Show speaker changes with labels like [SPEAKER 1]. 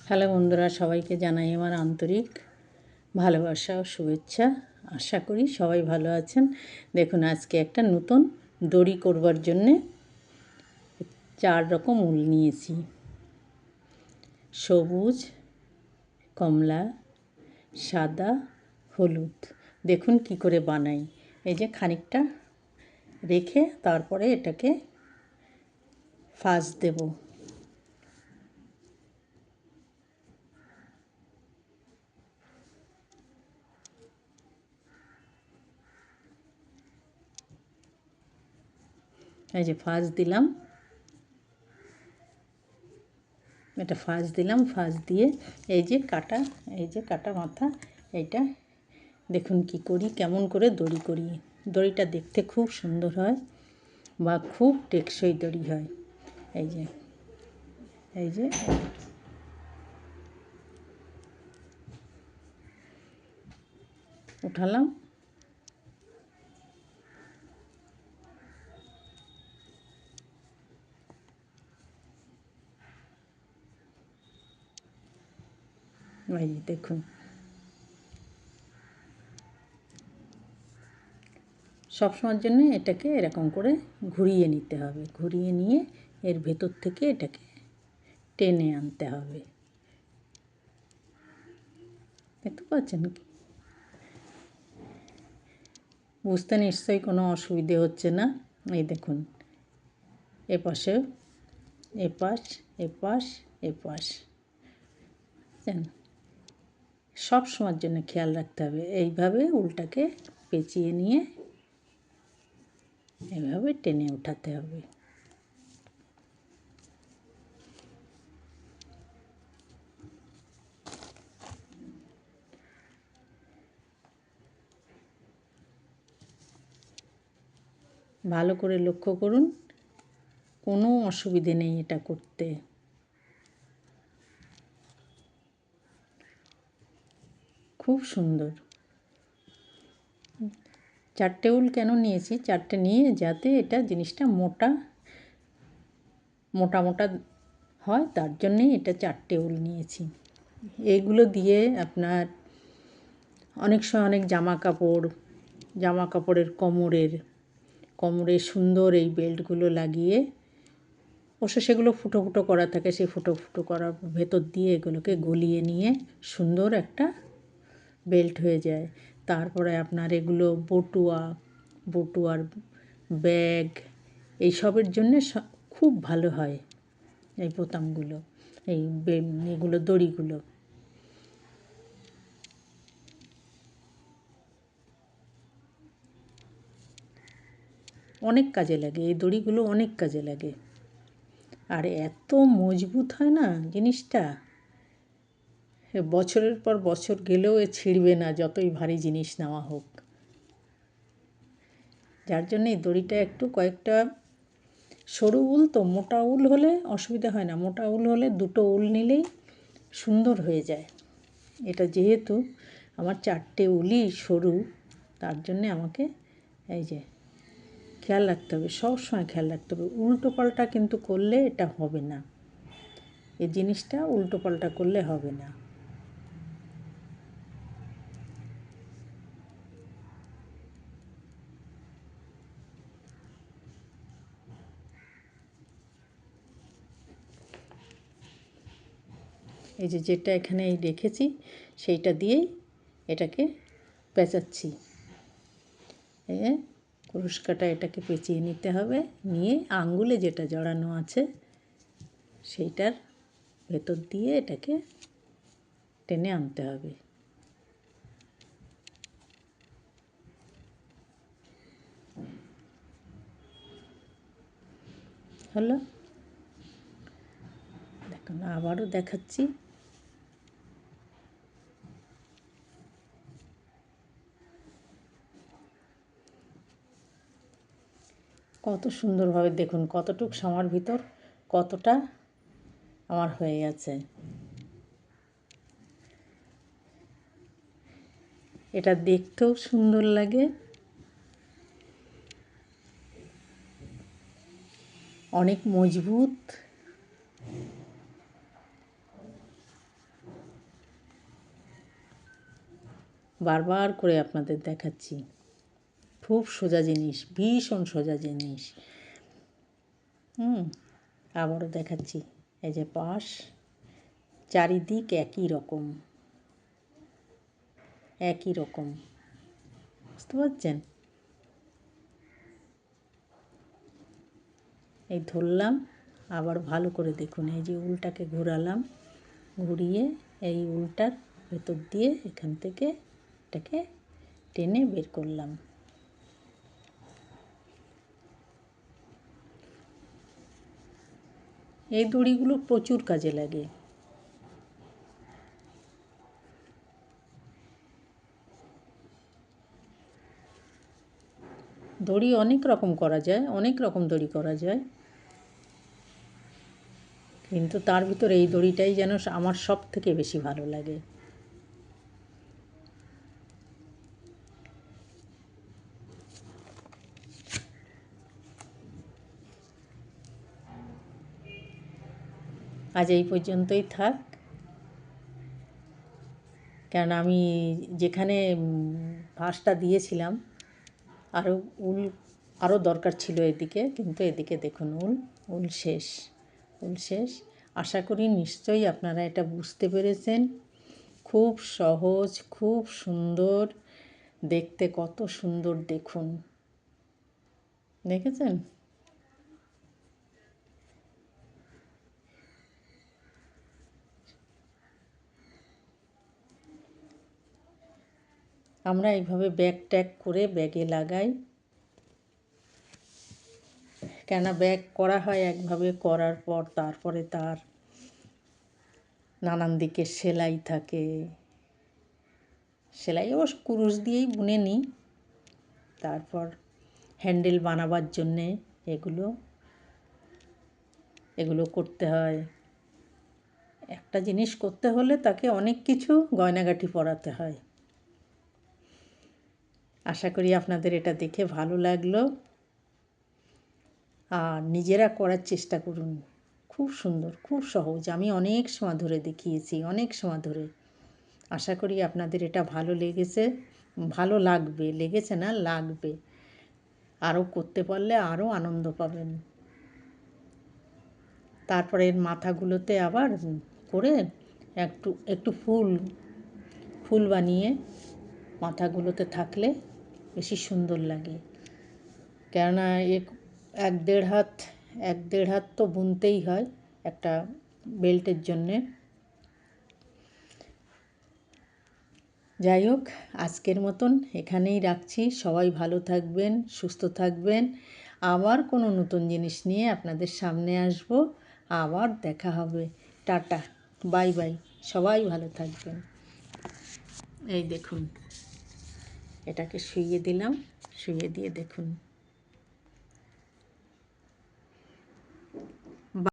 [SPEAKER 1] Hello বন্ধুরা, সবাইকে জানাই আমার আন্তরিক ভালোবাসা ও শুভেচ্ছা। আশা করি সবাই ভালো আছেন। দেখুন, আজকে একটা নতুন দড়ি করবার জন্যে 4 রকম উল নিয়েছি। সবুজ, কমলা, সাদা, হলুদ। দেখুন কি করে বানাই। এই যে খানিকটা রেখে তারপরে এটাকে ফাঁস দেব। এই যে ফাঁস দিলাম, এটা ফাঁস দিলাম। ফাঁস দিয়ে এই যে কাটা মাথা, এইটা দেখুন কি করি, কেমন করে দড়ি করি। দড়িটা দেখতে খুব সুন্দর হয় বা খুব টেকসই দড়ি হয়। এই যে এই যে উঠালাম, এই যে দেখুন। সবসময়ের জন্য এটাকে এরকম করে ঘুরিয়ে নিতে হবে। ঘুরিয়ে নিয়ে এর ভেতর থেকে এটাকে টেনে আনতে হবে। দেখতে পাচ্ছেন কি? বুঝতে নিশ্চয়ই কোনো অসুবিধে হচ্ছে না। এই দেখুন, এপাশে এপাশ এপাশ এপাশ। সব সময়ের জন্য খেয়াল রাখতে হবে। এইভাবে উলটাকে পেঁচিয়ে নিয়ে এভাবে টেনে উঠাতে হবে। ভালো করে লক্ষ্য করুন, কোনো অসুবিধে নেই এটা করতে। খুব সুন্দর। 4টে উল কেন নিয়েছি? 4টে নিয়ে যাতে এটা জিনিসটা মোটা মোটা মোটা হয়, তার জন্যেই এটা 4টে উল নিয়েছি। এইগুলো দিয়ে আপনার অনেক সময় অনেক জামা কাপড়ের কোমরে সুন্দর এই বেল্টগুলো লাগিয়ে, অবশ্য সেগুলো ফুটো ফুটো করা থাকে, সেই ফুটো ফুটো করার ভেতর দিয়ে এগুলোকে গলিয়ে নিয়ে সুন্দর একটা বেল্ট হয়ে যায়। তারপরে আপনার এগুলো বটুয়ার ব্যাগ এইসবের জন্যে খুব ভালো হয় এই বোতামগুলো, এগুলো দড়িগুলো। অনেক কাজে লাগে এই দড়িগুলো, অনেক কাজে লাগে। আর এত মজবুত হয় না জিনিসটা, বছরের পর বছর গেলেও এ ছিঁড়বে না, যতই ভারী জিনিস নেওয়া হোক। যার জন্যে এই দড়িটা একটু কয়েকটা সরু উল তো, মোটা উল হলে অসুবিধা হয় না। মোটা উল হলে 2টো উল নিলেই সুন্দর হয়ে যায়। এটা যেহেতু আমার 4টে উলই সরু, তার জন্যে আমাকে এই যে খেয়াল রাখতে হবে, সবসময় খেয়াল রাখতে হবে। উল্টো পাল্টা কিন্তু করলে এটা হবে না। এই জিনিসটা উল্টো পাল্টা করলে হবে না। এই যে যেটা এখানে রেখেছি সেইটা দিয়েই এটাকে পেঁচাচ্ছি। কুরুশ কাটা এটাকে পেঁচিয়ে নিতে হবে। নিয়ে আঙ্গুলে যেটা জড়ানো আছে সেইটার ভেতর দিয়ে এটাকে টেনে আনতে হবে। হলো? দেখুন, আবারও দেখাচ্ছি। কত সুন্দরভাবে দেখুন, কতটুক সময়ের ভিতর কতটা আমার হয়ে গেছে। এটা দেখতেও সুন্দর লাগে, অনেক মজবুত। বারবার করে আপনাদের দেখাচ্ছি। খুব সোজা জিনিস, ভীষণ সোজা জিনিস। আবারও দেখাচ্ছি। এই যে পাশ, চারিদিক একই রকম, একই রকম, বুঝতে পারছেন? এই ধরলাম, আবার ভালো করে দেখুন। এই যে উলটাকে ঘোরালাম, ঘুরিয়ে এই উলটার ভেতর দিয়ে এখান থেকে এটাকে টেনে বের করলাম। এই দড়িগুলো প্রচুর কাজে লাগে। দড়ি অনেক রকম করা যায়, অনেক রকম দড়ি করা যায়, কিন্তু তার ভিতরে এই দড়িটাই যেন আমার সব থেকে বেশি ভালো লাগে। আজ এই পর্যন্তই থাক, কারণ আমি যেখানে ফাঁসটা দিয়েছিলাম আরও উল আরও দরকার ছিল এদিকে, কিন্তু এদিকে দেখুন উল শেষ, উল শেষ। আশা করি নিশ্চয়ই আপনারা এটা বুঝতে পেরেছেন। খুব সহজ, খুব সুন্দর, দেখতে কত সুন্দর দেখুন, দেখেছেন? আমরা এইভাবে ব্যাগ ট্যাগ করে ব্যাগে লাগাই, কেন ব্যাগ করা হয় একভাবে, করার পর তারপরে তার নানান দিকে সেলাই থাকে। সেলাই অবশ্য কুরুশ দিয়েই বুনে নিই। তারপর হ্যান্ডেল বানাবার জন্যে এগুলো করতে হয়। একটা জিনিস করতে হলে তাকে অনেক কিছু গয়নাগাটি পরাতে হয়। আশা করি আপনাদের এটা দেখে ভালো লাগলো, আর নিজেরা করার চেষ্টা করুন। খুব সুন্দর, খুব সহজ। আমি অনেক সময় ধরে দেখিয়েছি, অনেক সময় ধরে। আশা করি আপনাদের এটা ভালো লেগেছে, ভালো লাগবে, লেগেছে না, লাগবে। আরও করতে পারলে আরও আনন্দ পাবেন। তারপরে এর মাথাগুলোতে আবার করে একটু একটু ফুল বানিয়ে মাথাগুলোতে থাকলে বেশি সুন্দর লাগে। কেননা এক দেড় হাত তো বুনতেই হয় একটা বেল্টের জন্যে। যাই হোক, আজকের মতন এখানেই রাখছি। সবাই ভালো থাকবেন, সুস্থ থাকবেন। আবার কোনো নতুন জিনিস নিয়ে আপনাদের সামনে আসব, আবার দেখা হবে। টাটা, বাই বাই, সবাই ভালো থাকবেন। এই দেখুন, এটাকে শুইয়ে দিলাম, শুইয়ে দিয়ে দেখুন।